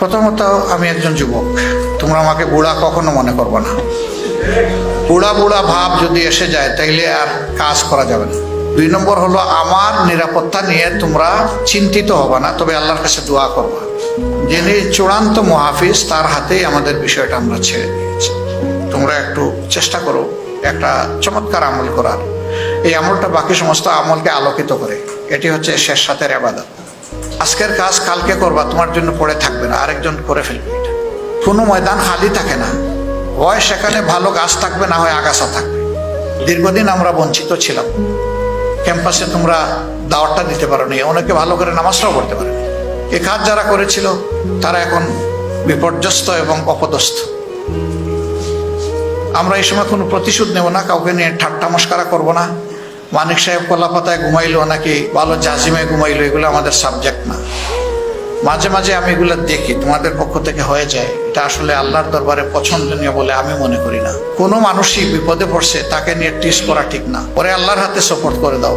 প্রথমত আমি একজন যুবক, তোমরা আমাকে বুড়া কখনো মনে করবো না। বুড়া বুড়া ভাব যদি এসে যায় তাইলে আর কাজ করা যাবে না। 2 নম্বর হলো আমার নিরাপত্তা নিয়ে তোমরা চিন্তিত হবে না, তবে আল্লাহর কাছে দোয়া করবা। যিনি চূড়ান্ত মুহাফিজ তার হাতেই আমাদের বিষয়টা আমরা ছেড়ে দিয়েছি। তোমরা একটু চেষ্টা করো একটা চমৎকার আমল করার। এই আমলটা বাকি সমস্ত আমলকে আলোকিত করে। এটি হচ্ছে শেষ রাতের ইবাদত। আজকের কাজ কালকে করবা, তোমার জন্য পড়ে থাকবে না, আরেকজন করে ফেলবে। এটা কোনো ময়দান খালি থাকে না, হয় সেখানে ভালো গাছ থাকবে, না হয় আগাছা থাকবে। দীর্ঘদিন আমরা বঞ্চিত ছিলাম। ক্যাম্পাসে তোমরা দাওয়াতটা দিতে পারো নি, অনেকে ভালো করে নামাজটাও পড়তে পারেনি। এই কাজ যারা করেছিল তারা এখন বিপর্যস্ত এবং অপদস্থ। আমরা এই সময় কোনো প্রতিশোধ নেব না, কাউকে নিয়ে ঠাট্টা মস্করা করবো না। মানিক সাহেব কলাপাতায় ঘুমাইলো নাকি ভালো জাজিমে ঘুমাইলো, এগুলো আমাদের সাবজেক্ট না। মাঝে মাঝে আমি এগুলো দেখি, তোমাদের পক্ষ থেকে হয়ে যায়, এটা আসলে আল্লাহর দরবারে পছন্দনীয় বলে আমি মনে করি না। কোনো মানুষই বিপদে পড়ছে তাকে নিয়ে টিস করা ঠিক না। পরে আল্লাহর হাতে সাপোর্ট করে দাও,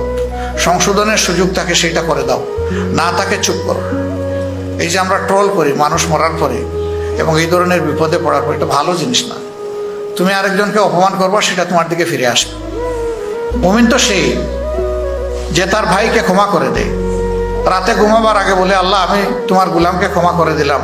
সংশোধনের সুযোগ তাকে সেটা করে দাও, না তাকে চুপ করো। এই যে আমরা ট্রল করি মানুষ মরার পরে এবং এই ধরনের বিপদে পড়ার পর, এটা ভালো জিনিস না। তুমি আরেকজনকে অপমান করবা, সেটা তোমার দিকে ফিরে আসবে। মুমিন তো সেই যে তার ভাইকে ক্ষমা করে দেয়। রাতে ঘুমাবার আগে বলে, আল্লাহ আমি তোমার গোলামকে ক্ষমা করে দিলাম।